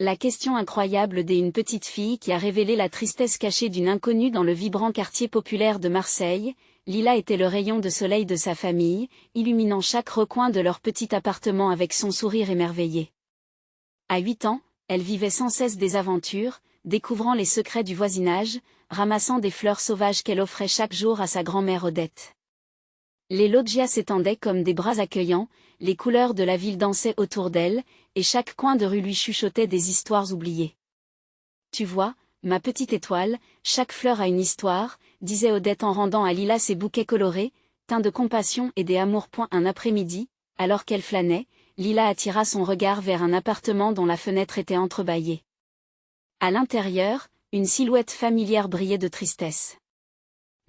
La question incroyable d'une petite fille qui a révélé la tristesse cachée d'une inconnue dans le vibrant quartier populaire de Marseille. Lila était le rayon de soleil de sa famille, illuminant chaque recoin de leur petit appartement avec son sourire émerveillé. À 8 ans, elle vivait sans cesse des aventures, découvrant les secrets du voisinage, ramassant des fleurs sauvages qu'elle offrait chaque jour à sa grand-mère Odette. Les loggias s'étendaient comme des bras accueillants, les couleurs de la ville dansaient autour d'elle, et chaque coin de rue lui chuchotait des histoires oubliées. Tu vois, ma petite étoile, chaque fleur a une histoire, disait Odette en rendant à Lila ses bouquets colorés, teints de compassion et des amours. Un après-midi, alors qu'elle flânait, Lila attira son regard vers un appartement dont la fenêtre était entrebâillée. À l'intérieur, une silhouette familière brillait de tristesse.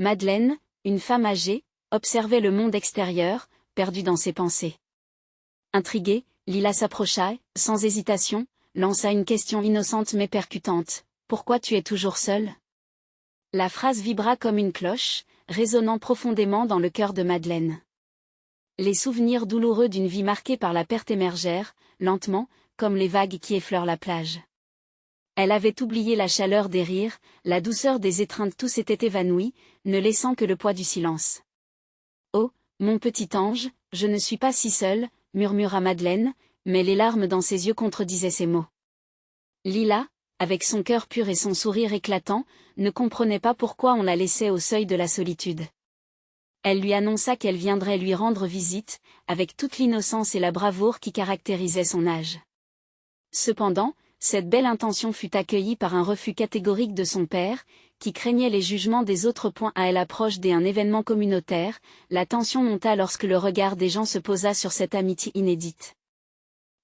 Madeleine, une femme âgée, observait le monde extérieur, perdue dans ses pensées. Intriguée, Lila s'approcha, sans hésitation, lança une question innocente mais percutante. « Pourquoi tu es toujours seule ?» La phrase vibra comme une cloche, résonnant profondément dans le cœur de Madeleine. Les souvenirs douloureux d'une vie marquée par la perte émergèrent, lentement, comme les vagues qui effleurent la plage. Elle avait oublié la chaleur des rires, la douceur des étreintes, tout s'était évanoui, ne laissant que le poids du silence. « Oh, mon petit ange, je ne suis pas si seule », murmura Madeleine, mais les larmes dans ses yeux contredisaient ces mots. Lila, avec son cœur pur et son sourire éclatant, ne comprenait pas pourquoi on la laissait au seuil de la solitude. Elle lui annonça qu'elle viendrait lui rendre visite, avec toute l'innocence et la bravoure qui caractérisaient son âge. Cependant, cette belle intention fut accueillie par un refus catégorique de son père, qui craignait les jugements des autres. À l'approche d'un événement communautaire, la tension monta lorsque le regard des gens se posa sur cette amitié inédite.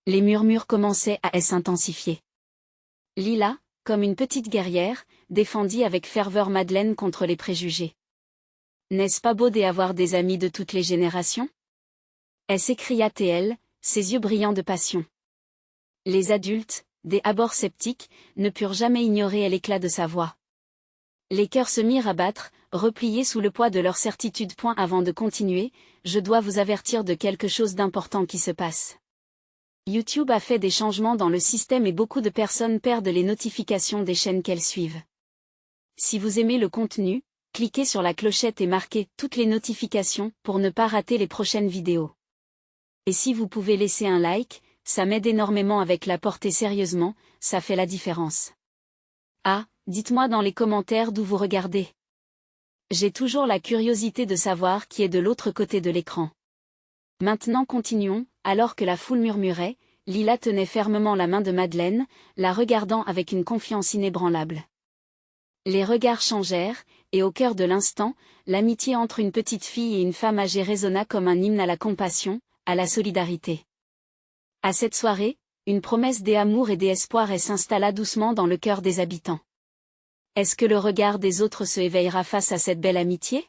Les murmures commençaient à s'intensifier. Lila, comme une petite guerrière, défendit avec ferveur Madeleine contre les préjugés. « N'est-ce pas beau d'avoir des amis de toutes les générations ?» s'écria-t-elle, ses yeux brillants de passion. Les adultes, des abords sceptiques, ne purent jamais ignorer l'éclat de sa voix. Les cœurs se mirent à battre, repliés sous le poids de leur certitude. Avant de continuer, je dois vous avertir de quelque chose d'important qui se passe. YouTube a fait des changements dans le système et beaucoup de personnes perdent les notifications des chaînes qu'elles suivent. Si vous aimez le contenu, cliquez sur la clochette et marquez toutes les notifications pour ne pas rater les prochaines vidéos. Et si vous pouvez laisser un like, ça m'aide énormément avec la portée. Sérieusement, ça fait la différence. Ah, dites-moi dans les commentaires d'où vous regardez. J'ai toujours la curiosité de savoir qui est de l'autre côté de l'écran. Maintenant continuons, alors que la foule murmurait, Lila tenait fermement la main de Madeleine, la regardant avec une confiance inébranlable. Les regards changèrent, et au cœur de l'instant, l'amitié entre une petite fille et une femme âgée résonna comme un hymne à la compassion, à la solidarité. À cette soirée, une promesse d'amour et d'espoir s'installa doucement dans le cœur des habitants. Est-ce que le regard des autres se éveillera face à cette belle amitié?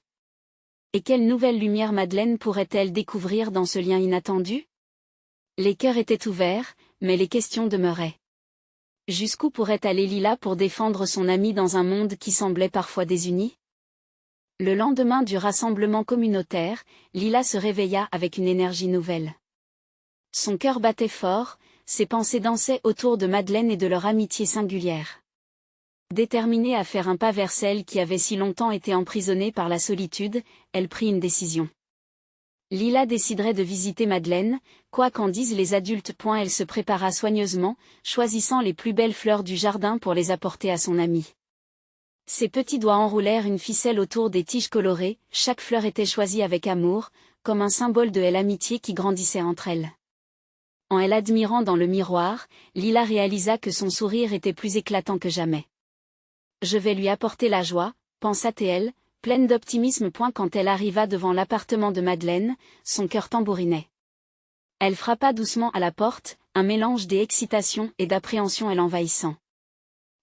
Et quelle nouvelle lumière Madeleine pourrait-elle découvrir dans ce lien inattendu? Les cœurs étaient ouverts, mais les questions demeuraient. Jusqu'où pourrait aller Lila pour défendre son amie dans un monde qui semblait parfois désuni? Le lendemain du rassemblement communautaire, Lila se réveilla avec une énergie nouvelle. Son cœur battait fort, ses pensées dansaient autour de Madeleine et de leur amitié singulière. Déterminée à faire un pas vers celle qui avait si longtemps été emprisonnée par la solitude, elle prit une décision. Lila déciderait de visiter Madeleine, quoi qu'en disent les adultes. Elle se prépara soigneusement, choisissant les plus belles fleurs du jardin pour les apporter à son amie. Ses petits doigts enroulèrent une ficelle autour des tiges colorées, chaque fleur était choisie avec amour, comme un symbole de l'amitié qui grandissait entre elles. En elle admirant dans le miroir, Lila réalisa que son sourire était plus éclatant que jamais. Je vais lui apporter la joie, pensa-t-elle, pleine d'optimisme. Quand elle arriva devant l'appartement de Madeleine, son cœur tambourinait. Elle frappa doucement à la porte, un mélange d'excitation et d'appréhension l'envahissant.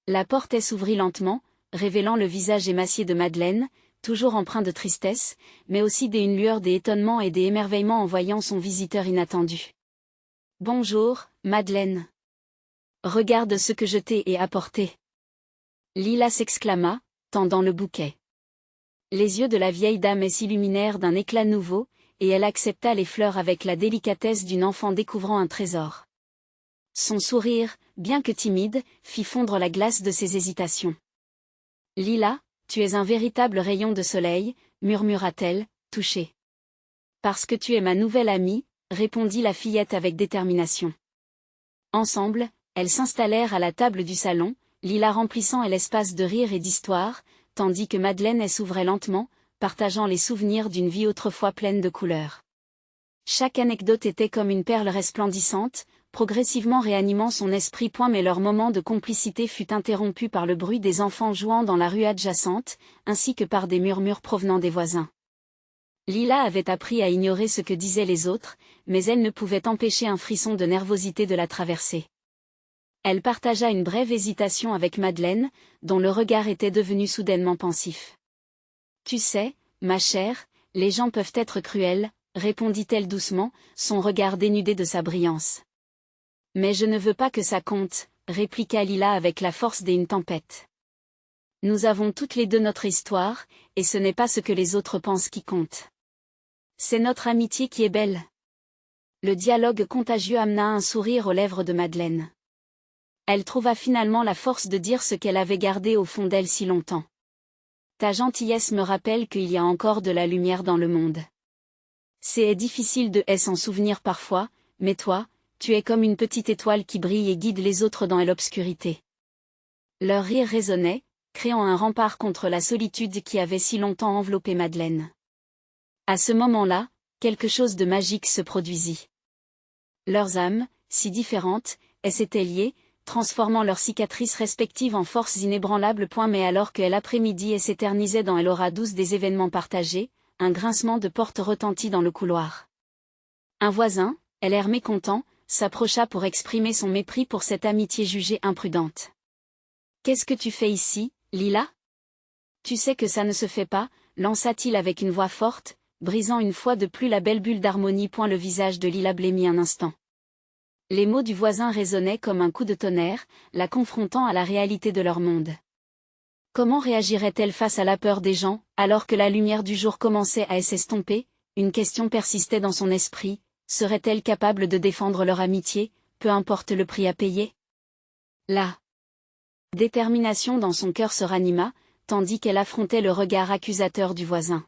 La porte s'ouvrit lentement, révélant le visage émacié de Madeleine, toujours empreint de tristesse, mais aussi d'une lueur d'étonnement et d'émerveillement en voyant son visiteur inattendu. « Bonjour, Madeleine. Regarde ce que je t'ai apporté. » Lila s'exclama, tendant le bouquet. Les yeux de la vieille dame s'illuminèrent d'un éclat nouveau, et elle accepta les fleurs avec la délicatesse d'une enfant découvrant un trésor. Son sourire, bien que timide, fit fondre la glace de ses hésitations. Lila, tu es un véritable rayon de soleil, murmura-t-elle, touchée. Parce que tu es ma nouvelle amie, répondit la fillette avec détermination. Ensemble, elles s'installèrent à la table du salon, Lila remplissant l'espace de rire et d'histoire, tandis que Madeleine s'ouvrait lentement, partageant les souvenirs d'une vie autrefois pleine de couleurs. Chaque anecdote était comme une perle resplendissante, progressivement réanimant son esprit. Mais leur moment de complicité fut interrompu par le bruit des enfants jouant dans la rue adjacente, ainsi que par des murmures provenant des voisins. Lila avait appris à ignorer ce que disaient les autres, mais elle ne pouvait empêcher un frisson de nervosité de la traverser. Elle partagea une brève hésitation avec Madeleine, dont le regard était devenu soudainement pensif. « Tu sais, ma chère, les gens peuvent être cruels, » répondit-elle doucement, son regard dénudé de sa brillance. « Mais je ne veux pas que ça compte, » répliqua Lila avec la force d'une tempête. « Nous avons toutes les deux notre histoire, et ce n'est pas ce que les autres pensent qui compte. C'est notre amitié qui est belle. » Le dialogue contagieux amena un sourire aux lèvres de Madeleine. Elle trouva finalement la force de dire ce qu'elle avait gardé au fond d'elle si longtemps. « Ta gentillesse me rappelle qu'il y a encore de la lumière dans le monde. C'est difficile de s'en souvenir parfois, mais toi, tu es comme une petite étoile qui brille et guide les autres dans l'obscurité. » Leur rire résonnait, créant un rempart contre la solitude qui avait si longtemps enveloppé Madeleine. À ce moment-là, quelque chose de magique se produisit. Leurs âmes, si différentes, s'étaient liées, transformant leurs cicatrices respectives en forces inébranlables. Mais alors que l'après-midi s'éternisait dans l'aura douce des événements partagés, un grincement de porte retentit dans le couloir. Un voisin, l'air mécontent, s'approcha pour exprimer son mépris pour cette amitié jugée imprudente. « Qu'est-ce que tu fais ici, Lila ? Tu sais que ça ne se fait pas, » lança-t-il avec une voix forte, brisant une fois de plus la belle bulle d'harmonie. Le visage de Lila blêmit un instant. Les mots du voisin résonnaient comme un coup de tonnerre, la confrontant à la réalité de leur monde. Comment réagirait-elle face à la peur des gens, alors que la lumière du jour commençait à s'estomper? Une question persistait dans son esprit, serait-elle capable de défendre leur amitié, peu importe le prix à payer? La détermination dans son cœur se ranima, tandis qu'elle affrontait le regard accusateur du voisin.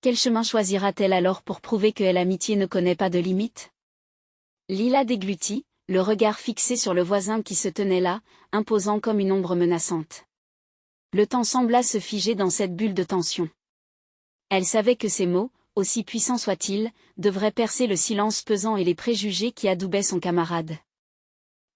Quel chemin choisira-t-elle alors pour prouver que l'amitié ne connaît pas de limites? Lila déglutit, le regard fixé sur le voisin qui se tenait là, imposant comme une ombre menaçante. Le temps sembla se figer dans cette bulle de tension. Elle savait que ces mots, aussi puissants soient-ils, devraient percer le silence pesant et les préjugés qui adoubaient son camarade.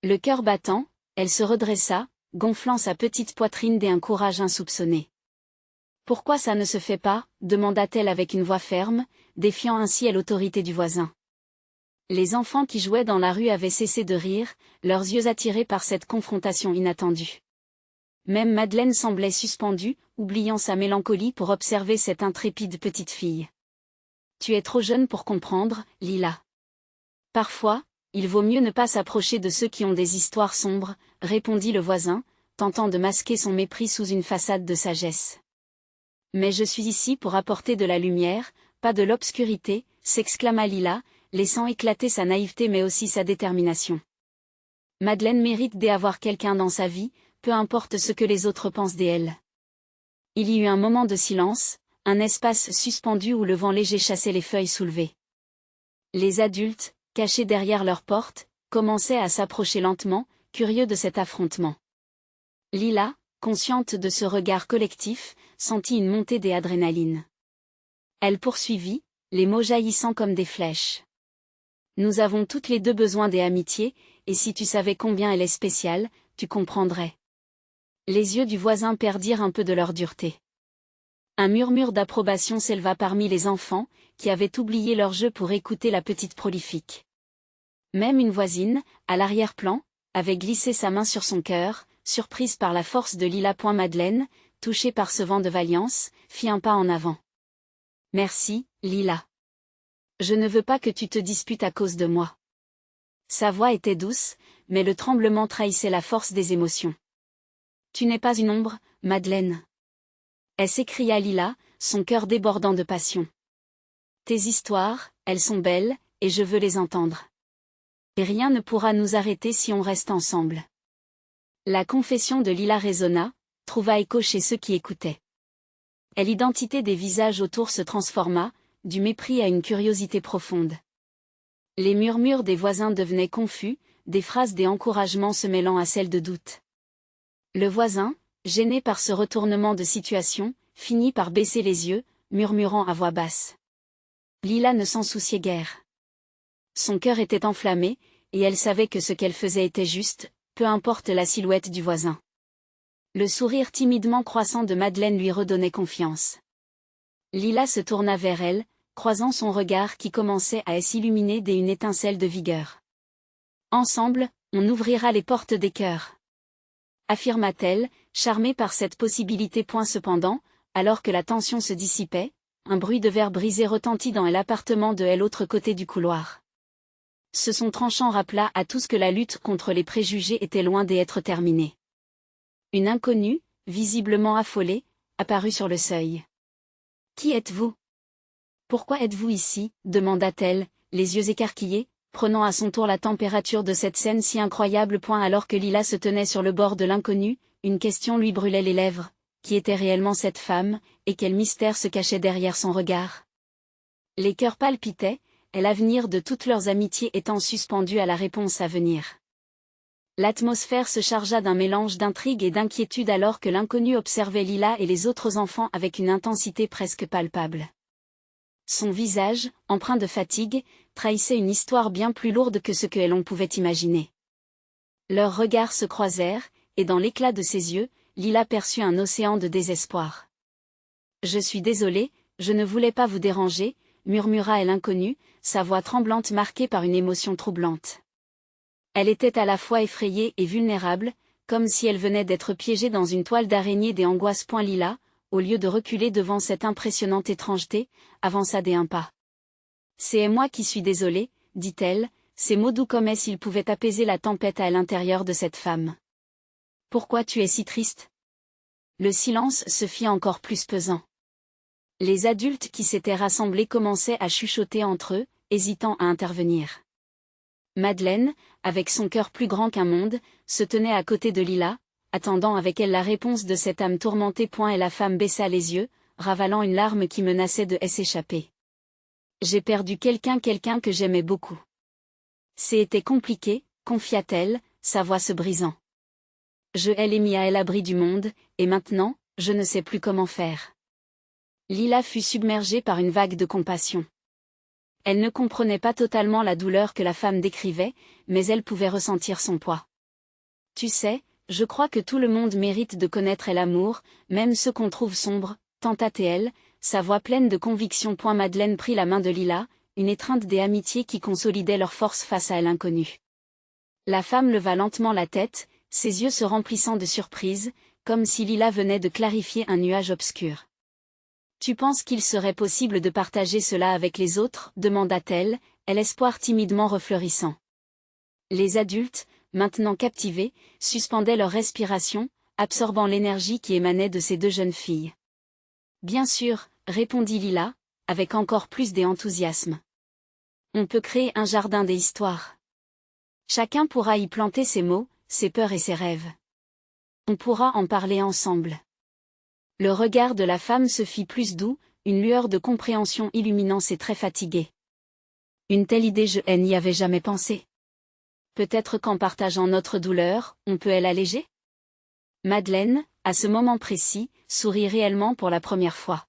Le cœur battant, elle se redressa, gonflant sa petite poitrine d'un courage insoupçonné. « Pourquoi ça ne se fait pas ?» demanda-t-elle avec une voix ferme, défiant ainsi l'autorité du voisin. Les enfants qui jouaient dans la rue avaient cessé de rire, leurs yeux attirés par cette confrontation inattendue. Même Madeleine semblait suspendue, oubliant sa mélancolie pour observer cette intrépide petite fille. « Tu es trop jeune pour comprendre, Lila. Parfois, il vaut mieux ne pas s'approcher de ceux qui ont des histoires sombres, » répondit le voisin, tentant de masquer son mépris sous une façade de sagesse. « Mais je suis ici pour apporter de la lumière, pas de l'obscurité, » s'exclama Lila, laissant éclater sa naïveté mais aussi sa détermination. Madeleine mérite d'avoir quelqu'un dans sa vie, peu importe ce que les autres pensent d'elle. Il y eut un moment de silence, un espace suspendu où le vent léger chassait les feuilles soulevées. Les adultes, cachés derrière leurs portes, commençaient à s'approcher lentement, curieux de cet affrontement. Lila, consciente de ce regard collectif, sentit une montée d'adrénaline. Elle poursuivit, les mots jaillissant comme des flèches. « Nous avons toutes les deux besoin des amitiés, et si tu savais combien elle est spéciale, tu comprendrais. » Les yeux du voisin perdirent un peu de leur dureté. Un murmure d'approbation s'éleva parmi les enfants, qui avaient oublié leur jeu pour écouter la petite prolifique. Même une voisine, à l'arrière-plan, avait glissé sa main sur son cœur, surprise par la force de Lila. Madeleine, touchée par ce vent de vaillance, fit un pas en avant. « Merci, Lila. Je ne veux pas que tu te disputes à cause de moi. » Sa voix était douce, mais le tremblement trahissait la force des émotions. « Tu n'es pas une ombre, Madeleine. » s'écria Lila, son cœur débordant de passion. « Tes histoires, elles sont belles, et je veux les entendre. Et rien ne pourra nous arrêter si on reste ensemble. La confession de Lila résonna, trouva écho chez ceux qui écoutaient. Et l'identité des visages autour se transforma, du mépris à une curiosité profonde. Les murmures des voisins devenaient confus, des phrases des encouragements se mêlant à celles de doute. Le voisin, gêné par ce retournement de situation, finit par baisser les yeux, murmurant à voix basse. Lila ne s'en souciait guère. Son cœur était enflammé, et elle savait que ce qu'elle faisait était juste, peu importe la silhouette du voisin. Le sourire timidement croissant de Madeleine lui redonnait confiance. Lila se tourna vers elle, croisant son regard qui commençait à s'illuminer d'une étincelle de vigueur. Ensemble, on ouvrira les portes des cœurs. Affirma-t-elle, charmée par cette possibilité. Cependant, alors que la tension se dissipait, un bruit de verre brisé retentit dans l'appartement de l'autre côté du couloir. Ce son tranchant rappela à tous que la lutte contre les préjugés était loin d'être terminée. Une inconnue, visiblement affolée, apparut sur le seuil. « Qui êtes-vous ? Pourquoi êtes-vous ici ?» demanda-t-elle, les yeux écarquillés, prenant à son tour la température de cette scène si incroyable. Alors que Lila se tenait sur le bord de l'inconnu, une question lui brûlait les lèvres. Qui était réellement cette femme, et quel mystère se cachait derrière son regard ? Les cœurs palpitaient, et l'avenir de toutes leurs amitiés étant suspendu à la réponse à venir. L'atmosphère se chargea d'un mélange d'intrigue et d'inquiétude alors que l'inconnu observait Lila et les autres enfants avec une intensité presque palpable. Son visage, empreint de fatigue, trahissait une histoire bien plus lourde que ce que l'on pouvait imaginer. Leurs regards se croisèrent, et dans l'éclat de ses yeux, Lila perçut un océan de désespoir. « Je suis désolée, je ne voulais pas vous déranger », murmura l'inconnu, sa voix tremblante marquée par une émotion troublante. Elle était à la fois effrayée et vulnérable, comme si elle venait d'être piégée dans une toile d'araignée des angoisses. Lila, au lieu de reculer devant cette impressionnante étrangeté, avança d'un pas. « C'est moi qui suis désolée, » dit-elle, ces mots doux comme s'ils pouvaient apaiser la tempête à l'intérieur de cette femme. « Pourquoi tu es si triste ?» Le silence se fit encore plus pesant. Les adultes qui s'étaient rassemblés commençaient à chuchoter entre eux, hésitant à intervenir. Madeleine, avec son cœur plus grand qu'un monde, se tenait à côté de Lila, attendant avec elle la réponse de cette âme tourmentée. Et la femme baissa les yeux, ravalant une larme qui menaçait de s'échapper. « J'ai perdu quelqu'un que j'aimais beaucoup. C'était compliqué, confia-t-elle, sa voix se brisant. Je l'ai mis à l'abri du monde, et maintenant, je ne sais plus comment faire. » Lila fut submergée par une vague de compassion. Elle ne comprenait pas totalement la douleur que la femme décrivait, mais elle pouvait ressentir son poids. « Tu sais, je crois que tout le monde mérite de connaître l'amour, même ceux qu'on trouve sombres, » tenta-t-elle, sa voix pleine de conviction. Madeleine prit la main de Lila, une étreinte des amitiés qui consolidait leur force face à l'inconnu. La femme leva lentement la tête, ses yeux se remplissant de surprise, comme si Lila venait de clarifier un nuage obscur. « Tu penses qu'il serait possible de partager cela avec les autres ?» demanda-t-elle, l'espoir timidement refleurissant. Les adultes, maintenant captivés, suspendaient leur respiration, absorbant l'énergie qui émanait de ces deux jeunes filles. « Bien sûr, » répondit Lila, avec encore plus d'enthousiasme. « On peut créer un jardin des histoires. Chacun pourra y planter ses mots, ses peurs et ses rêves. On pourra en parler ensemble. » Le regard de la femme se fit plus doux, une lueur de compréhension illuminant ses traits fatigués. Une telle idée, je n'y avais jamais pensé. Peut-être qu'en partageant notre douleur, on peut l'alléger ? Madeleine, à ce moment précis, sourit réellement pour la première fois.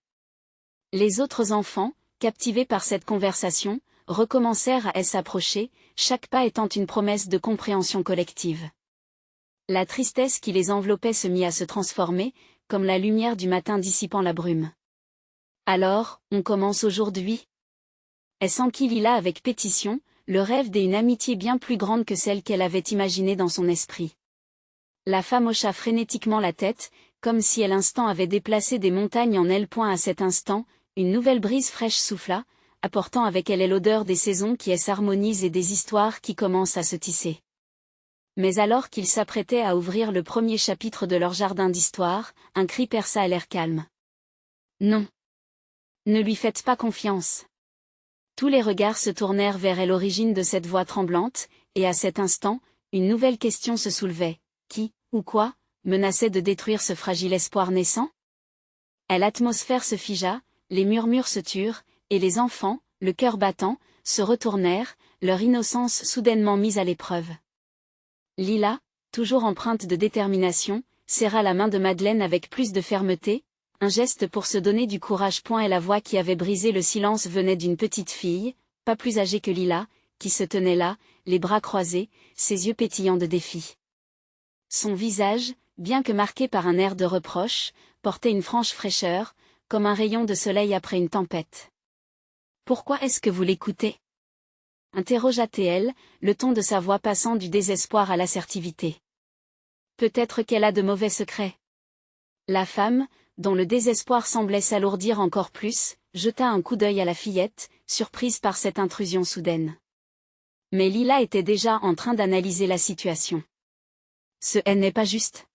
Les autres enfants, captivés par cette conversation, recommencèrent à s'approcher, chaque pas étant une promesse de compréhension collective. La tristesse qui les enveloppait se mit à se transformer, comme la lumière du matin dissipant la brume. « Alors, on commence aujourd'hui ?» s'enquit Lila avec pétition, le rêve d'une amitié bien plus grande que celle qu'elle avait imaginée dans son esprit. La femme hocha frénétiquement la tête, comme si l'instant avait déplacé des montagnes en elle. À cet instant, une nouvelle brise fraîche souffla, apportant avec elle l'odeur des saisons qui s'harmonisent et des histoires qui commencent à se tisser. Mais alors qu'ils s'apprêtaient à ouvrir le premier chapitre de leur jardin d'histoire, un cri perça à l'air calme. « Non. Ne lui faites pas confiance. » Tous les regards se tournèrent vers l'origine de cette voix tremblante, et à cet instant, une nouvelle question se soulevait. Qui, ou quoi, menaçait de détruire ce fragile espoir naissant? L'atmosphère se figea, les murmures se turent, et les enfants, le cœur battant, se retournèrent, leur innocence soudainement mise à l'épreuve. Lila, toujours empreinte de détermination, serra la main de Madeleine avec plus de fermeté, un geste pour se donner du courage. Et la voix qui avait brisé le silence venait d'une petite fille, pas plus âgée que Lila, qui se tenait là, les bras croisés, ses yeux pétillants de défi. Son visage, bien que marqué par un air de reproche, portait une franche fraîcheur, comme un rayon de soleil après une tempête. « Pourquoi est-ce que vous l'écoutez » interrogea-t-elle, le ton de sa voix passant du désespoir à l'assertivité. Peut-être qu'elle a de mauvais secrets. La femme, dont le désespoir semblait s'alourdir encore plus, jeta un coup d'œil à la fillette, surprise par cette intrusion soudaine. Mais Lila était déjà en train d'analyser la situation. Ce n'est pas juste.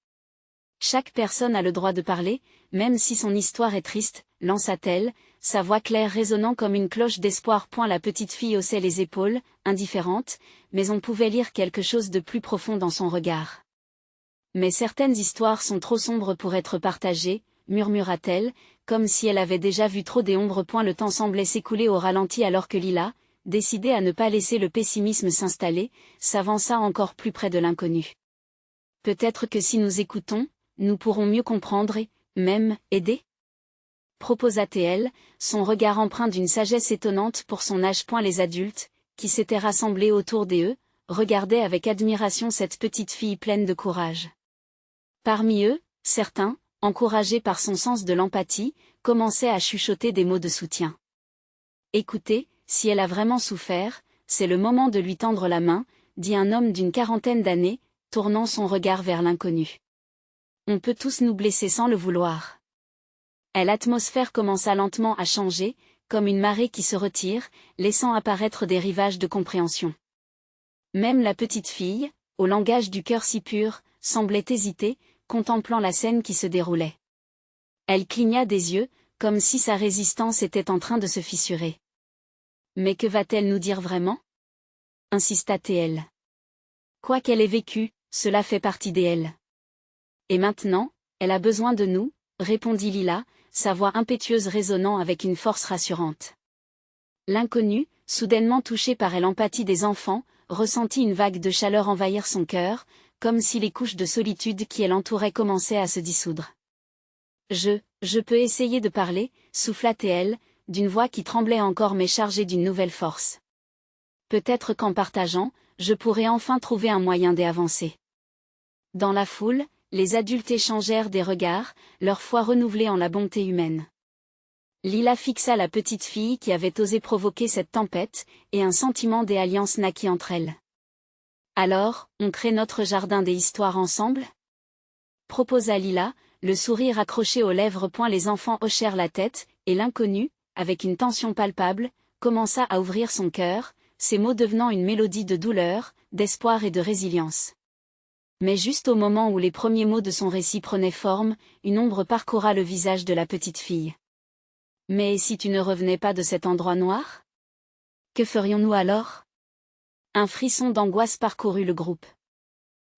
Chaque personne a le droit de parler, même si son histoire est triste, lança-t-elle, sa voix claire résonnant comme une cloche d'espoir. La petite fille haussait les épaules, indifférente, mais on pouvait lire quelque chose de plus profond dans son regard. Mais certaines histoires sont trop sombres pour être partagées, murmura-t-elle, comme si elle avait déjà vu trop d'ombres. Le temps semblait s'écouler au ralenti alors que Lila, décidée à ne pas laisser le pessimisme s'installer, s'avança encore plus près de l'inconnu. Peut-être que si nous écoutons, nous pourrons mieux comprendre et, même, aider ? Proposa-t-elle, son regard empreint d'une sagesse étonnante pour son âge. Les adultes, qui s'étaient rassemblés autour d'eux, regardaient avec admiration cette petite fille pleine de courage. Parmi eux, certains, encouragés par son sens de l'empathie, commençaient à chuchoter des mots de soutien. Écoutez, si elle a vraiment souffert, c'est le moment de lui tendre la main, dit un homme d'une quarantaine d'années, tournant son regard vers l'inconnu. On peut tous nous blesser sans le vouloir. L'atmosphère commença lentement à changer, comme une marée qui se retire, laissant apparaître des rivages de compréhension. Même la petite fille, au langage du cœur si pur, semblait hésiter, contemplant la scène qui se déroulait. Elle cligna des yeux, comme si sa résistance était en train de se fissurer. « Mais que va-t-elle nous dire vraiment » insista-t-elle. Quoi qu'elle ait vécu, cela fait partie d'elle. Et maintenant, elle a besoin de nous, répondit Lila, sa voix impétueuse résonnant avec une force rassurante. L'inconnu, soudainement touché par l'empathie des enfants, ressentit une vague de chaleur envahir son cœur, comme si les couches de solitude qui l'entouraient commençaient à se dissoudre. Je peux essayer de parler, souffla-t-elle, d'une voix qui tremblait encore mais chargée d'une nouvelle force. Peut-être qu'en partageant, je pourrai enfin trouver un moyen d'avancer. Dans la foule, les adultes échangèrent des regards, leur foi renouvelée en la bonté humaine. Lila fixa la petite fille qui avait osé provoquer cette tempête, et un sentiment d'alliance naquit entre elles. Alors, on crée notre jardin des histoires ensemble ? proposa Lila, le sourire accroché aux lèvres. Les enfants hochèrent la tête, et l'inconnu, avec une tension palpable, commença à ouvrir son cœur, ses mots devenant une mélodie de douleur, d'espoir et de résilience. Mais juste au moment où les premiers mots de son récit prenaient forme, une ombre parcourra le visage de la petite fille. « Mais si tu ne revenais pas de cet endroit noir ? Que ferions-nous alors ?» Un frisson d'angoisse parcourut le groupe.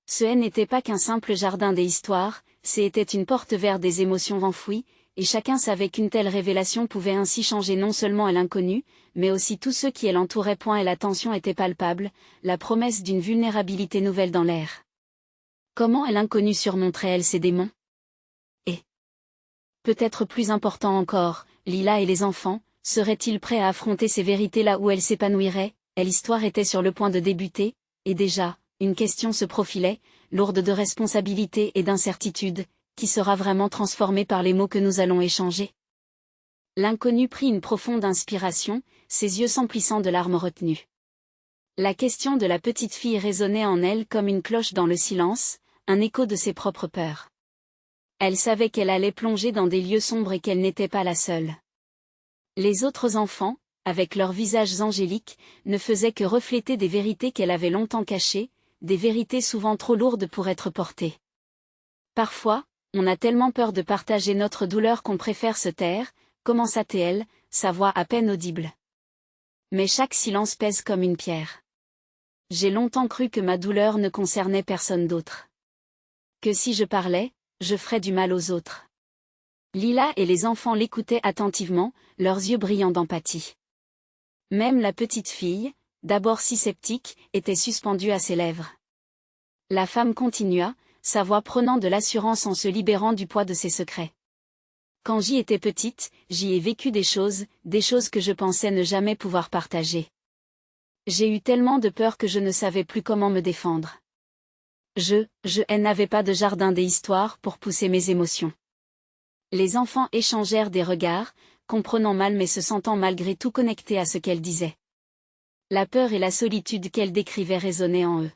Ce n'était pas qu'un simple jardin des histoires, c'était une porte vers des émotions enfouies, et chacun savait qu'une telle révélation pouvait ainsi changer non seulement l'inconnu, mais aussi tous ceux qui l'entouraient. Et la tension était palpable, la promesse d'une vulnérabilité nouvelle dans l'air. Comment l'inconnu surmonterait-elle ses démons ? Et, peut-être plus important encore, Lila et les enfants, seraient-ils prêts à affronter ces vérités là où elles s'épanouiraient ? L'histoire était sur le point de débuter, et déjà, une question se profilait, lourde de responsabilité et d'incertitude, qui sera vraiment transformée par les mots que nous allons échanger ? L'inconnu prit une profonde inspiration, ses yeux s'emplissant de larmes retenues. La question de la petite fille résonnait en elle comme une cloche dans le silence, un écho de ses propres peurs. Elle savait qu'elle allait plonger dans des lieux sombres et qu'elle n'était pas la seule. Les autres enfants, avec leurs visages angéliques, ne faisaient que refléter des vérités qu'elle avait longtemps cachées, des vérités souvent trop lourdes pour être portées. Parfois, on a tellement peur de partager notre douleur qu'on préfère se taire, commença-t-elle, sa voix à peine audible. Mais chaque silence pèse comme une pierre. J'ai longtemps cru que ma douleur ne concernait personne d'autre. Que si je parlais, je ferais du mal aux autres. Lila et les enfants l'écoutaient attentivement, leurs yeux brillants d'empathie. Même la petite fille, d'abord si sceptique, était suspendue à ses lèvres. La femme continua, sa voix prenant de l'assurance en se libérant du poids de ses secrets. Quand j'y étais petite, j'y ai vécu des choses que je pensais ne jamais pouvoir partager. J'ai eu tellement de peur que je ne savais plus comment me défendre. Elle n'avais pas de jardin des histoires pour pousser mes émotions. Les enfants échangèrent des regards, comprenant mal mais se sentant malgré tout connectés à ce qu'elle disait. La peur et la solitude qu'elle décrivait résonnaient en eux.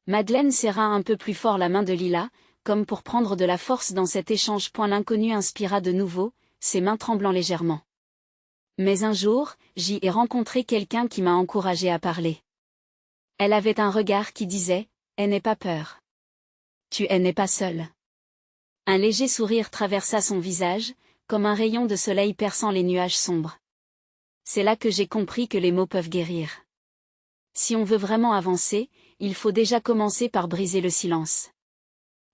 Madeleine serra un peu plus fort la main de Lila, comme pour prendre de la force dans cet échange. L'inconnu inspira de nouveau, ses mains tremblant légèrement. Mais un jour, j'y ai rencontré quelqu'un qui m'a encouragée à parler. Elle avait un regard qui disait, « N'aie pas peur. Tu n'es pas seule. » Un léger sourire traversa son visage, comme un rayon de soleil perçant les nuages sombres. C'est là que j'ai compris que les mots peuvent guérir. Si on veut vraiment avancer, il faut déjà commencer par briser le silence.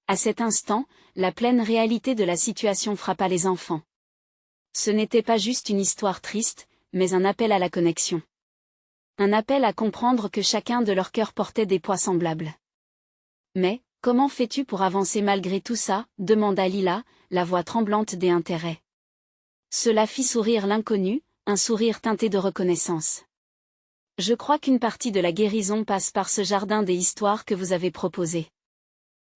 À cet instant, la pleine réalité de la situation frappa les enfants. Ce n'était pas juste une histoire triste, mais un appel à la connexion. Un appel à comprendre que chacun de leur cœur portait des poids semblables. Mais, comment fais-tu pour avancer malgré tout ça ? Demanda Lila, la voix tremblante d'intérêt. Cela fit sourire l'inconnu, un sourire teinté de reconnaissance. Je crois qu'une partie de la guérison passe par ce jardin des histoires que vous avez proposé.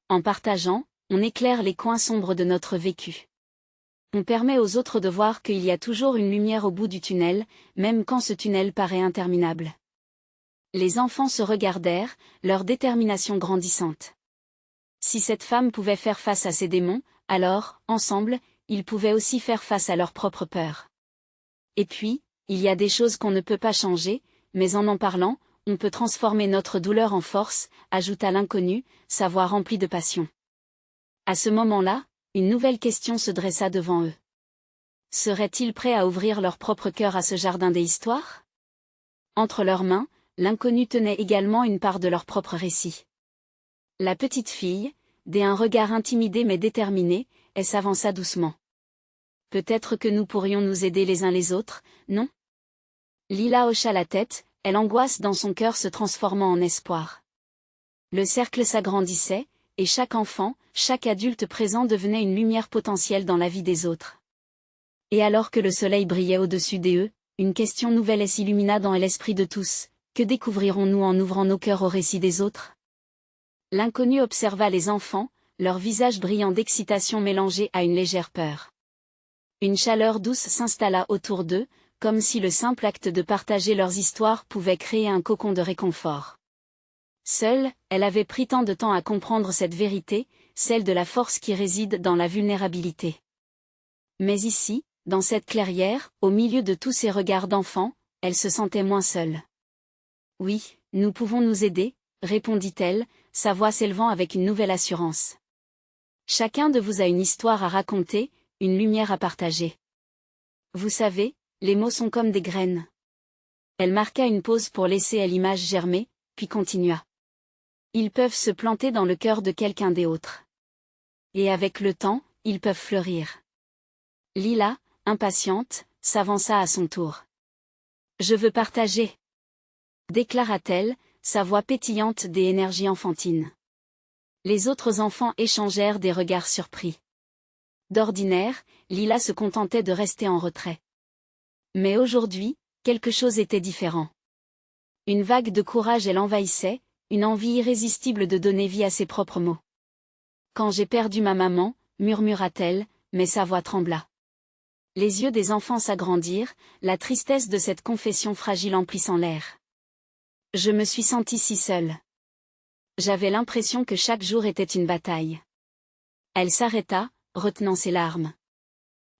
En partageant, on éclaire les coins sombres de notre vécu. On permet aux autres de voir qu'il y a toujours une lumière au bout du tunnel, même quand ce tunnel paraît interminable. Les enfants se regardèrent, leur détermination grandissante. Si cette femme pouvait faire face à ses démons, alors, ensemble, ils pouvaient aussi faire face à leurs propres peurs. Et puis, il y a des choses qu'on ne peut pas changer, mais en parlant, on peut transformer notre douleur en force, ajouta l'inconnu, sa voix remplie de passion. À ce moment-là, une nouvelle question se dressa devant eux. Seraient-ils prêts à ouvrir leur propre cœur à ce jardin des histoires ? Entre leurs mains, l'inconnu tenait également une part de leur propre récit. La petite fille, d'un regard intimidé mais déterminé, elle s'avança doucement. Peut-être que nous pourrions nous aider les uns les autres, non ? Lila hocha la tête, et l'angoisse dans son cœur se transformant en espoir. Le cercle s'agrandissait, et chaque enfant, chaque adulte présent devenait une lumière potentielle dans la vie des autres. Et alors que le soleil brillait au-dessus d'eux, une question nouvelle s'illumina dans l'esprit de tous. Que découvrirons-nous en ouvrant nos cœurs au récit des autres ? L'inconnu observa les enfants, leurs visages brillants d'excitation mélangés à une légère peur. Une chaleur douce s'installa autour d'eux, comme si le simple acte de partager leurs histoires pouvait créer un cocon de réconfort. Seule, elle avait pris tant de temps à comprendre cette vérité, celle de la force qui réside dans la vulnérabilité. Mais ici, dans cette clairière, au milieu de tous ces regards d'enfants, elle se sentait moins seule. « Oui, nous pouvons nous aider », répondit-elle, sa voix s'élevant avec une nouvelle assurance. « Chacun de vous a une histoire à raconter, une lumière à partager. Vous savez, les mots sont comme des graines. » Elle marqua une pause pour laisser l'image germer, puis continua. « Ils peuvent se planter dans le cœur de quelqu'un d'autre. Et avec le temps, ils peuvent fleurir. » Lila, impatiente, s'avança à son tour. « Je veux partager », déclara-t-elle, sa voix pétillante d'énergie enfantine. Les autres enfants échangèrent des regards surpris. D'ordinaire, Lila se contentait de rester en retrait. Mais aujourd'hui, quelque chose était différent. Une vague de courage l'envahissait, une envie irrésistible de donner vie à ses propres mots. « Quand j'ai perdu ma maman », murmura-t-elle, mais sa voix trembla. Les yeux des enfants s'agrandirent, la tristesse de cette confession fragile emplissant l'air. « Je me suis sentie si seule. J'avais l'impression que chaque jour était une bataille. » Elle s'arrêta, retenant ses larmes.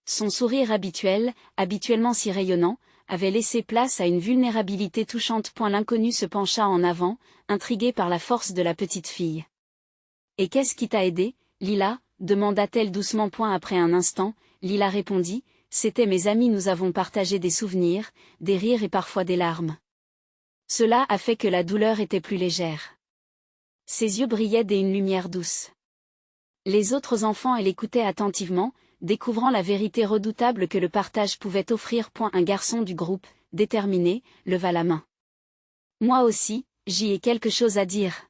Son sourire habituel, habituellement si rayonnant, avait laissé place à une vulnérabilité touchante. L'inconnu se pencha en avant, intrigué par la force de la petite fille. « Et qu'est-ce qui t'a aidé, Lila ?» demanda-t-elle doucement. Après un instant, Lila répondit, « C'était mes amis, nous avons partagé des souvenirs, des rires et parfois des larmes. Cela a fait que la douleur était plus légère. Ses yeux brillaient d'une lumière douce. Les autres enfants l'écoutaient attentivement, découvrant la vérité redoutable que le partage pouvait offrir. Un garçon du groupe, déterminé, leva la main. « Moi aussi, j'y ai quelque chose à dire. »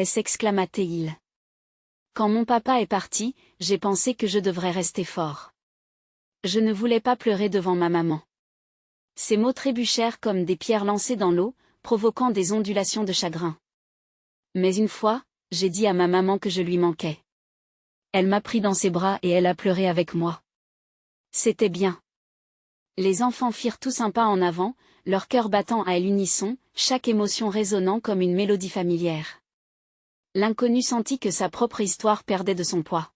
s'exclama-t-il. Quand mon papa est parti, j'ai pensé que je devrais rester fort. Je ne voulais pas pleurer devant ma maman. Ces mots trébuchèrent comme des pierres lancées dans l'eau, provoquant des ondulations de chagrin. Mais une fois, j'ai dit à ma maman que je lui manquais. Elle m'a pris dans ses bras et elle a pleuré avec moi. C'était bien. Les enfants firent tous un pas en avant, leur cœur battant à l'unisson, chaque émotion résonnant comme une mélodie familière. L'inconnu sentit que sa propre histoire perdait de son poids.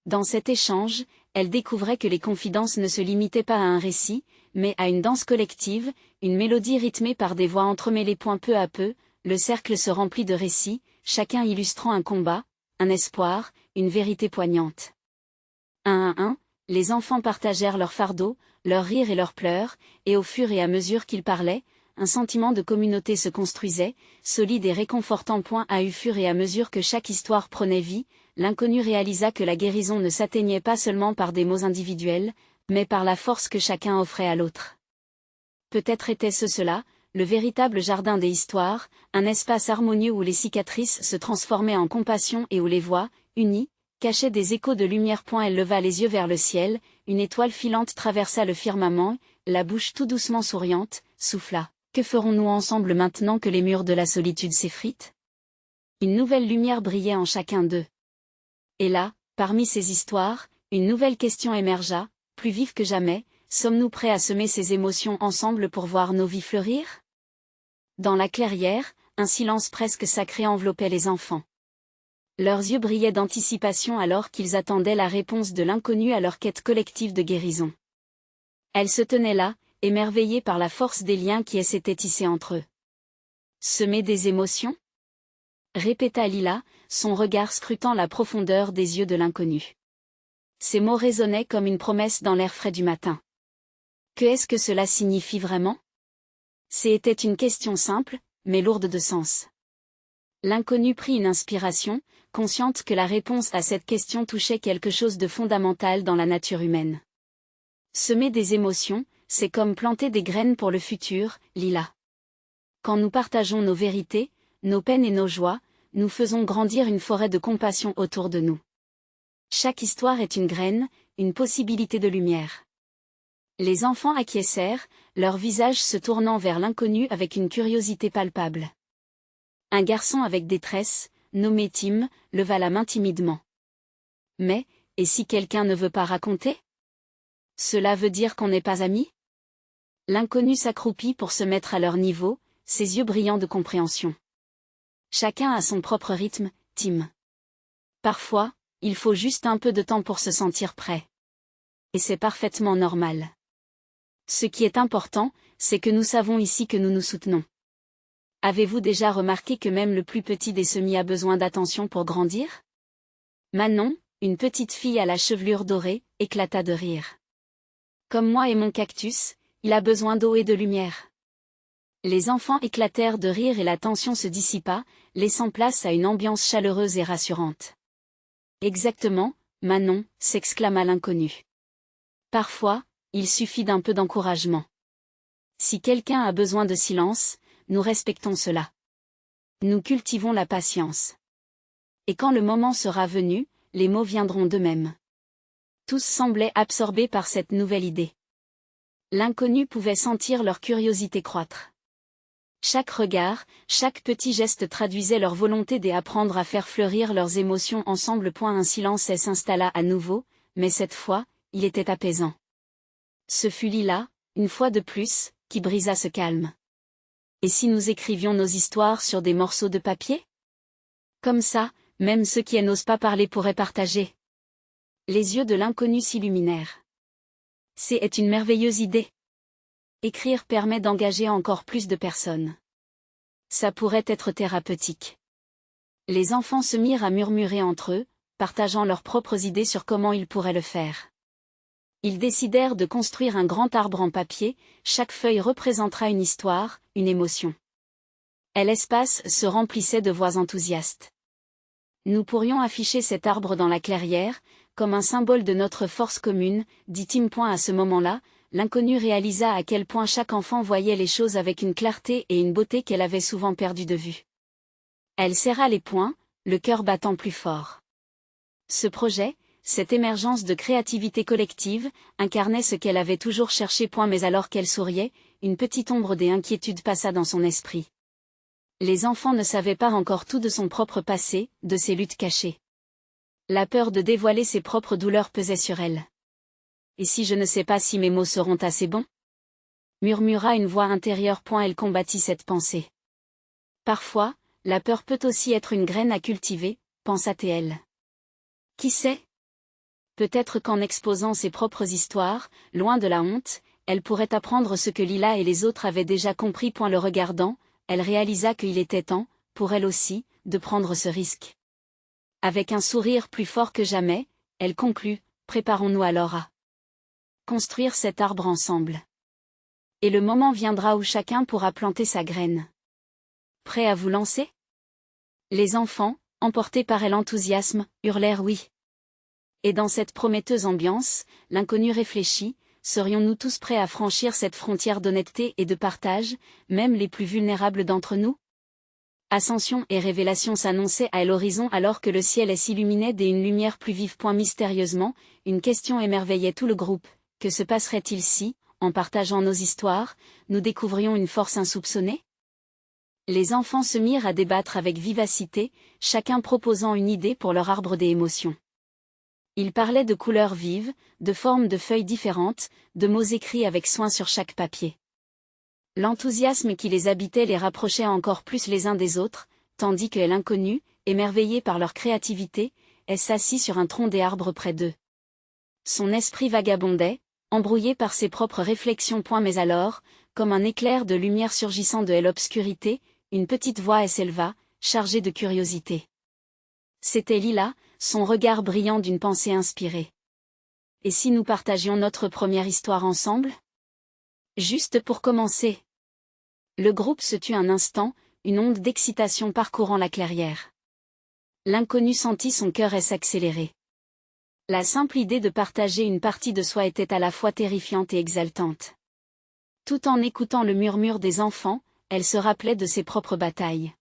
Dans cet échange, elle découvrait que les confidences ne se limitaient pas à un récit, mais à une danse collective, une mélodie rythmée par des voix entremêlées. Peu à peu, le cercle se remplit de récits, chacun illustrant un combat, un espoir, une vérité poignante. Un à un, les enfants partagèrent leurs fardeaux, leurs rires et leurs pleurs, et au fur et à mesure qu'ils parlaient, un sentiment de communauté se construisait, solide et réconfortant. Au fur et à mesure que chaque histoire prenait vie, l'inconnu réalisa que la guérison ne s'atteignait pas seulement par des mots individuels, mais par la force que chacun offrait à l'autre. Peut-être était-ce cela, le véritable jardin des histoires, un espace harmonieux où les cicatrices se transformaient en compassion et où les voix, unies, cachaient des échos de lumière. Elle leva les yeux vers le ciel, une étoile filante traversa le firmament, la bouche tout doucement souriante, souffla. Que ferons-nous ensemble maintenant que les murs de la solitude s'effritent ? Une nouvelle lumière brillait en chacun d'eux. Et là, parmi ces histoires, une nouvelle question émergea, plus vive que jamais: sommes-nous prêts à semer ces émotions ensemble pour voir nos vies fleurir ? Dans la clairière, un silence presque sacré enveloppait les enfants. Leurs yeux brillaient d'anticipation alors qu'ils attendaient la réponse de l'inconnu à leur quête collective de guérison. Elles se tenaient là, émerveillés par la force des liens qui s'étaient tissés entre eux. Semer des émotions ? Répéta Lila, son regard scrutant la profondeur des yeux de l'inconnu. Ces mots résonnaient comme une promesse dans l'air frais du matin. Que est-ce que cela signifie vraiment ? C'était une question simple, mais lourde de sens. L'inconnu prit une inspiration, consciente que la réponse à cette question touchait quelque chose de fondamental dans la nature humaine. Semer des émotions, c'est comme planter des graines pour le futur, Lila. Quand nous partageons nos vérités, nos peines et nos joies, nous faisons grandir une forêt de compassion autour de nous. Chaque histoire est une graine, une possibilité de lumière. Les enfants acquiescèrent, leur visage se tournant vers l'inconnu avec une curiosité palpable. Un garçon avec détresse, nommé Tim, leva la main timidement. Mais, et si quelqu'un ne veut pas raconter ? Cela veut dire qu'on n'est pas amis ? L'inconnu s'accroupit pour se mettre à leur niveau, ses yeux brillants de compréhension. Chacun a son propre rythme, Tim. Parfois, il faut juste un peu de temps pour se sentir prêt. Et c'est parfaitement normal. Ce qui est important, c'est que nous savons ici que nous nous soutenons. Avez-vous déjà remarqué que même le plus petit des semis a besoin d'attention pour grandir ? Manon, une petite fille à la chevelure dorée, éclata de rire. Comme moi et mon cactus, il a besoin d'eau et de lumière. Les enfants éclatèrent de rire et la tension se dissipa, laissant place à une ambiance chaleureuse et rassurante. Exactement, Manon, s'exclama l'inconnu. Parfois, il suffit d'un peu d'encouragement. Si quelqu'un a besoin de silence, nous respectons cela. Nous cultivons la patience. Et quand le moment sera venu, les mots viendront d'eux-mêmes. Tous semblaient absorbés par cette nouvelle idée. L'inconnu pouvait sentir leur curiosité croître. Chaque regard, chaque petit geste traduisait leur volonté d'apprendre à faire fleurir leurs émotions ensemble. Un silence s'installa à nouveau, mais cette fois, il était apaisant. Ce fut Lila, une fois de plus, qui brisa ce calme. Et si nous écrivions nos histoires sur des morceaux de papier ? Comme ça, même ceux qui n'osent pas parler pourraient partager. Les yeux de l'inconnu s'illuminèrent. C'est une merveilleuse idée. Écrire permet d'engager encore plus de personnes. Ça pourrait être thérapeutique. Les enfants se mirent à murmurer entre eux, partageant leurs propres idées sur comment ils pourraient le faire. Ils décidèrent de construire un grand arbre en papier, chaque feuille représentera une histoire, une émotion. Et l'espace se remplissait de voix enthousiastes. Nous pourrions afficher cet arbre dans la clairière, comme un symbole de notre force commune, dit Tim. À ce moment-là, l'inconnu réalisa à quel point chaque enfant voyait les choses avec une clarté et une beauté qu'elle avait souvent perdues de vue. Elle serra les poings, le cœur battant plus fort. Ce projet, cette émergence de créativité collective, incarnait ce qu'elle avait toujours cherché. Mais alors qu'elle souriait, une petite ombre d'inquiétude passa dans son esprit. Les enfants ne savaient pas encore tout de son propre passé, de ses luttes cachées. La peur de dévoiler ses propres douleurs pesait sur elle. Et si je ne sais pas si mes mots seront assez bons ? Murmura une voix intérieure. Elle combattit cette pensée. Parfois, la peur peut aussi être une graine à cultiver, pensa-t-elle. Qui sait ? Peut-être qu'en exposant ses propres histoires, loin de la honte, elle pourrait apprendre ce que Lila et les autres avaient déjà compris. Le regardant, elle réalisa qu'il était temps, pour elle aussi, de prendre ce risque. Avec un sourire plus fort que jamais, elle conclut, préparons-nous alors à construire cet arbre ensemble. Et le moment viendra où chacun pourra planter sa graine. Prêt à vous lancer ? Les enfants, emportés par l'enthousiasme, hurlèrent oui. Et dans cette prometteuse ambiance, l'inconnu réfléchit, serions-nous tous prêts à franchir cette frontière d'honnêteté et de partage, même les plus vulnérables d'entre nous ? Ascension et révélation s'annonçaient à l'horizon alors que le ciel s'illuminait d'une lumière plus vive. Mystérieusement, une question émerveillait tout le groupe. Que se passerait-il si, en partageant nos histoires, nous découvrions une force insoupçonnée ? Les enfants se mirent à débattre avec vivacité, chacun proposant une idée pour leur arbre des émotions. Ils parlaient de couleurs vives, de formes de feuilles différentes, de mots écrits avec soin sur chaque papier. L'enthousiasme qui les habitait les rapprochait encore plus les uns des autres, tandis que l'inconnu, émerveillé par leur créativité, s'assit sur un tronc des arbres près d'eux. Son esprit vagabondait, embrouillé par ses propres réflexions. Mais alors, comme un éclair de lumière surgissant de l'obscurité, une petite voix s'éleva, chargée de curiosité. C'était Lila, son regard brillant d'une pensée inspirée. Et si nous partagions notre première histoire ensemble ? Juste pour commencer. Le groupe se tut un instant, une onde d'excitation parcourant la clairière. L'inconnu sentit son cœur s'accélérer. La simple idée de partager une partie de soi était à la fois terrifiante et exaltante. Tout en écoutant le murmure des enfants, elle se rappelait de ses propres batailles.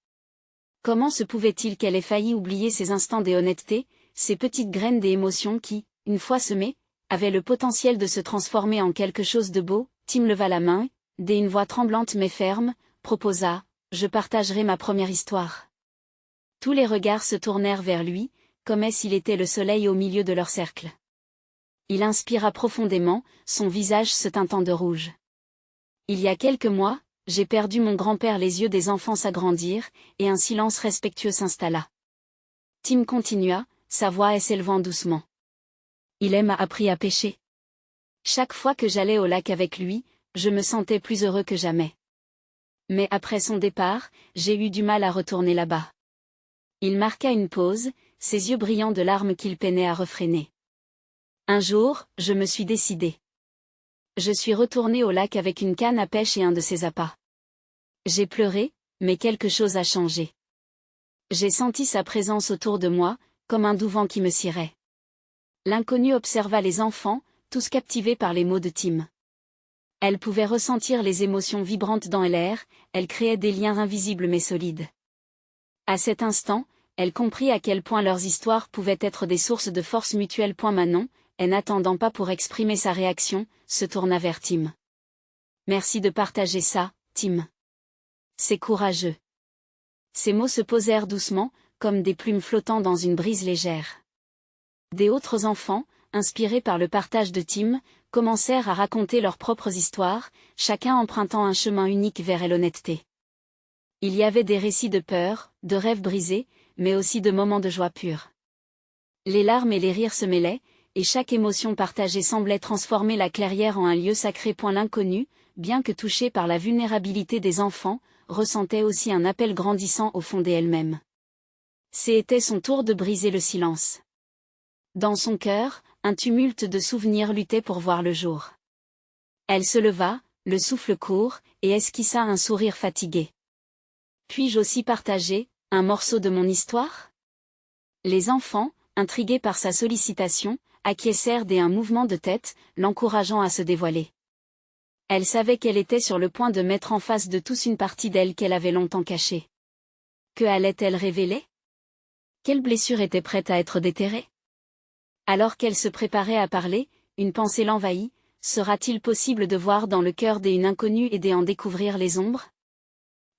Comment se pouvait-il qu'elle ait failli oublier ces instants d'honnêteté, ces petites graines d'émotions qui, une fois semées, avaient le potentiel de se transformer en quelque chose de beau ? Tim leva la main, d'une voix tremblante mais ferme, proposa « Je partagerai ma première histoire ». Tous les regards se tournèrent vers lui, comme s'il était le soleil au milieu de leur cercle. Il inspira profondément, son visage se teintant de rouge. Il y a quelques mois, j'ai perdu mon grand-père. Les yeux des enfants s'agrandirent, et un silence respectueux s'installa. Tim continua, sa voix s'élevant doucement. Il m'a appris à pêcher. Chaque fois que j'allais au lac avec lui, je me sentais plus heureux que jamais. Mais après son départ, j'ai eu du mal à retourner là-bas. Il marqua une pause, ses yeux brillants de larmes qu'il peinait à refréner. Un jour, je me suis décidé. Je suis retourné au lac avec une canne à pêche et un de ses appâts. J'ai pleuré, mais quelque chose a changé. J'ai senti sa présence autour de moi, comme un doux vent qui me cirait. L'inconnu observa les enfants, tous captivés par les mots de Tim. Elle pouvait ressentir les émotions vibrantes dans l'air, elle créait des liens invisibles mais solides. À cet instant, elle comprit à quel point leurs histoires pouvaient être des sources de force mutuelle. Manon, n'attendant pas pour exprimer sa réaction, se tourna vers Tim. Merci de partager ça, Tim. C'est courageux. Ces mots se posèrent doucement, comme des plumes flottant dans une brise légère. Des autres enfants, inspirés par le partage de Tim, commencèrent à raconter leurs propres histoires, chacun empruntant un chemin unique vers l'honnêteté. Il y avait des récits de peur, de rêves brisés, mais aussi de moments de joie pure. Les larmes et les rires se mêlaient, et chaque émotion partagée semblait transformer la clairière en un lieu sacré. L'inconnu, bien que touché par la vulnérabilité des enfants, ressentait aussi un appel grandissant au fond d'elle-même. C'était son tour de briser le silence. Dans son cœur, un tumulte de souvenirs luttait pour voir le jour. Elle se leva, le souffle court, et esquissa un sourire fatigué. Puis-je aussi partager un morceau de mon histoire? Les enfants, intrigués par sa sollicitation, acquiescèrent d'un mouvement de tête, l'encourageant à se dévoiler. Elle savait qu'elle était sur le point de mettre en face de tous une partie d'elle qu'elle avait longtemps cachée. Que allait-elle révéler? Quelle blessure était prête à être déterrée? Alors qu'elle se préparait à parler, une pensée l'envahit. Sera-t-il possible de voir dans le cœur d'une inconnue et d'en découvrir les ombres?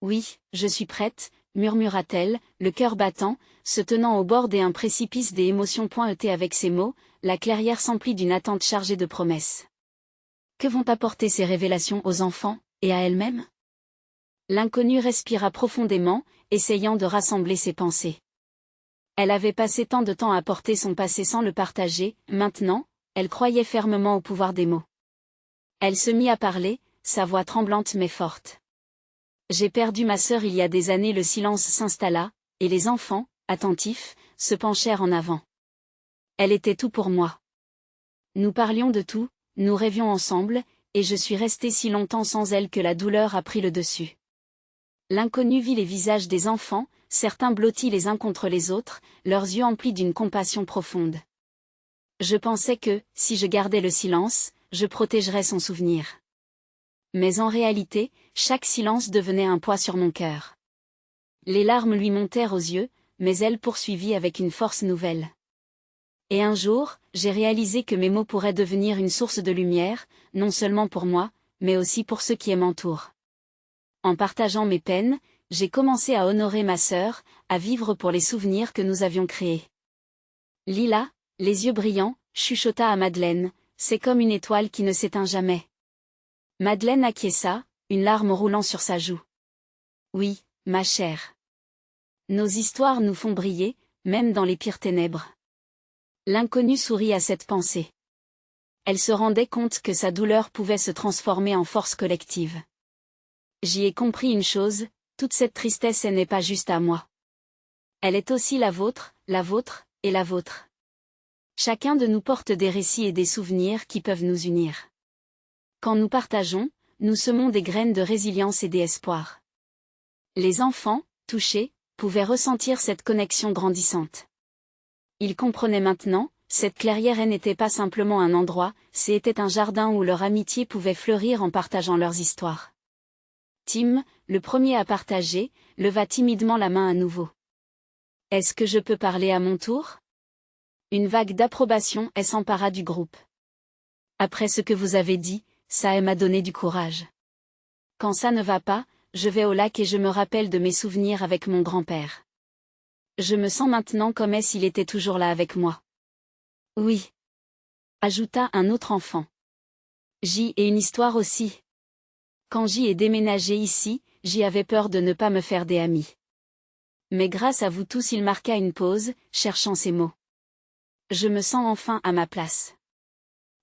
Oui, je suis prête, murmura-t-elle, le cœur battant, se tenant au bord d'un précipice des émotions pointées avec ces mots, la clairière s'emplit d'une attente chargée de promesses. Que vont apporter ces révélations aux enfants, et à elle-même? L'inconnue respira profondément, essayant de rassembler ses pensées. Elle avait passé tant de temps à porter son passé sans le partager, maintenant, elle croyait fermement au pouvoir des mots. Elle se mit à parler, sa voix tremblante mais forte. J'ai perdu ma sœur il y a des années. Le silence s'installa, et les enfants, attentifs, se penchèrent en avant. Elle était tout pour moi. Nous parlions de tout, nous rêvions ensemble, et je suis restée si longtemps sans elle que la douleur a pris le dessus. L'inconnu vit les visages des enfants, certains blottis les uns contre les autres, leurs yeux emplis d'une compassion profonde. Je pensais que, si je gardais le silence, je protégerais son souvenir. Mais en réalité, chaque silence devenait un poids sur mon cœur. Les larmes lui montèrent aux yeux, mais elle poursuivit avec une force nouvelle. Et un jour, j'ai réalisé que mes mots pourraient devenir une source de lumière, non seulement pour moi, mais aussi pour ceux qui m'entourent. En partageant mes peines, j'ai commencé à honorer ma sœur, à vivre pour les souvenirs que nous avions créés. Lila, les yeux brillants, chuchota à Madeleine, c'est comme une étoile qui ne s'éteint jamais. Madeleine acquiesça, une larme roulant sur sa joue. Oui, ma chère. Nos histoires nous font briller, même dans les pires ténèbres. L'inconnu sourit à cette pensée. Elle se rendait compte que sa douleur pouvait se transformer en force collective. J'y ai compris une chose, toute cette tristesse n'est pas juste à moi. Elle est aussi la vôtre et la vôtre. Chacun de nous porte des récits et des souvenirs qui peuvent nous unir. Quand nous partageons, nous semons des graines de résilience et d'espoir. Les enfants, touchés, pouvaient ressentir cette connexion grandissante. Ils comprenaient maintenant, cette clairière n'était pas simplement un endroit, c'était un jardin où leur amitié pouvait fleurir en partageant leurs histoires. Tim, le premier à partager, leva timidement la main à nouveau. « Est-ce que je peux parler à mon tour ?» Une vague d'approbation s'empara du groupe. « Après ce que vous avez dit, ça m'a donné du courage. Quand ça ne va pas, je vais au lac et je me rappelle de mes souvenirs avec mon grand-père. Je me sens maintenant comme s'il était toujours là avec moi. » Oui. Ajouta un autre enfant. J'y ai une histoire aussi. Quand j'y ai déménagé ici, j'y avais peur de ne pas me faire des amis. Mais grâce à vous tous, il marqua une pause, cherchant ses mots. Je me sens enfin à ma place.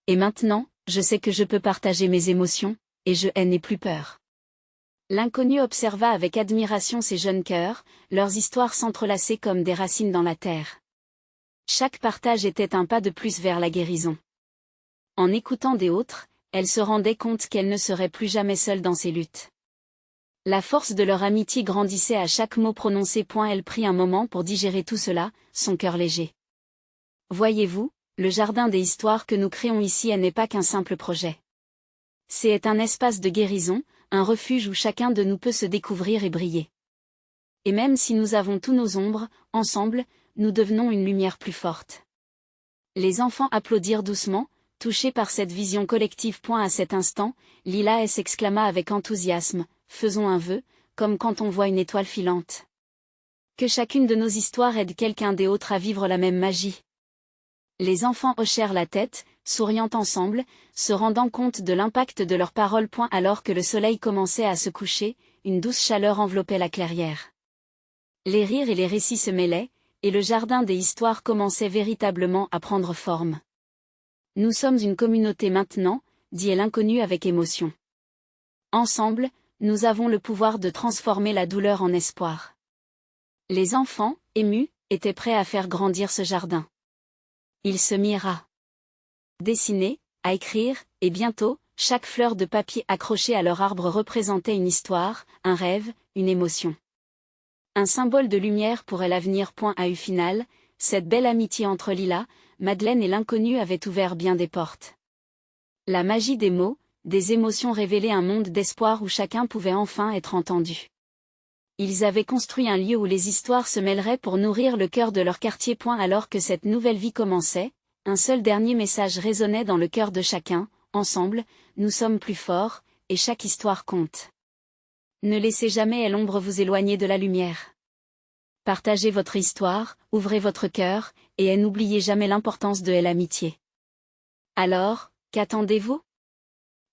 Et maintenant, je sais que je peux partager mes émotions, et je n'ai plus peur. L'inconnu observa avec admiration ces jeunes cœurs, leurs histoires s'entrelaçaient comme des racines dans la terre. Chaque partage était un pas de plus vers la guérison. En écoutant des autres, elle se rendait compte qu'elle ne serait plus jamais seule dans ses luttes. La force de leur amitié grandissait à chaque mot prononcé. Elle prit un moment pour digérer tout cela, son cœur léger. Voyez-vous, le jardin des histoires que nous créons ici n'est pas qu'un simple projet. C'est un espace de guérison, un refuge où chacun de nous peut se découvrir et briller. Et même si nous avons tous nos ombres, ensemble, nous devenons une lumière plus forte. Les enfants applaudirent doucement, touchés par cette vision collective. À cet instant, Lila s'exclama avec enthousiasme, « Faisons un vœu, comme quand on voit une étoile filante. Que chacune de nos histoires aide quelqu'un d'autre à vivre la même magie. » Les enfants hochèrent la tête, souriant ensemble, se rendant compte de l'impact de leurs paroles. Alors que le soleil commençait à se coucher, une douce chaleur enveloppait la clairière. Les rires et les récits se mêlaient, et le jardin des histoires commençait véritablement à prendre forme. « Nous sommes une communauté maintenant, » dit l'inconnu avec émotion. Ensemble, nous avons le pouvoir de transformer la douleur en espoir. Les enfants, émus, étaient prêts à faire grandir ce jardin. Ils se mirent à dessiner, à écrire, et bientôt, chaque fleur de papier accrochée à leur arbre représentait une histoire, un rêve, une émotion. Un symbole de lumière pour l'avenir. À U final, cette belle amitié entre Lila, Madeleine et l'inconnu avait ouvert bien des portes. La magie des mots, des émotions révélait un monde d'espoir où chacun pouvait enfin être entendu. Ils avaient construit un lieu où les histoires se mêleraient pour nourrir le cœur de leur quartier. Alors que cette nouvelle vie commençait, un seul dernier message résonnait dans le cœur de chacun: ensemble, nous sommes plus forts, et chaque histoire compte. Ne laissez jamais l'ombre vous éloigner de la lumière. Partagez votre histoire, ouvrez votre cœur, et n'oubliez jamais l'importance de l'amitié. Alors, qu'attendez-vous?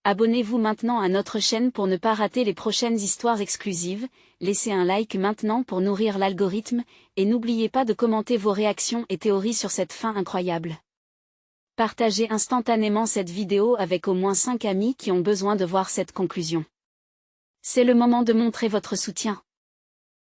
Abonnez-vous maintenant à notre chaîne pour ne pas rater les prochaines histoires exclusives, laissez un like maintenant pour nourrir l'algorithme, et n'oubliez pas de commenter vos réactions et théories sur cette fin incroyable. Partagez instantanément cette vidéo avec au moins 5 amis qui ont besoin de voir cette conclusion. C'est le moment de montrer votre soutien.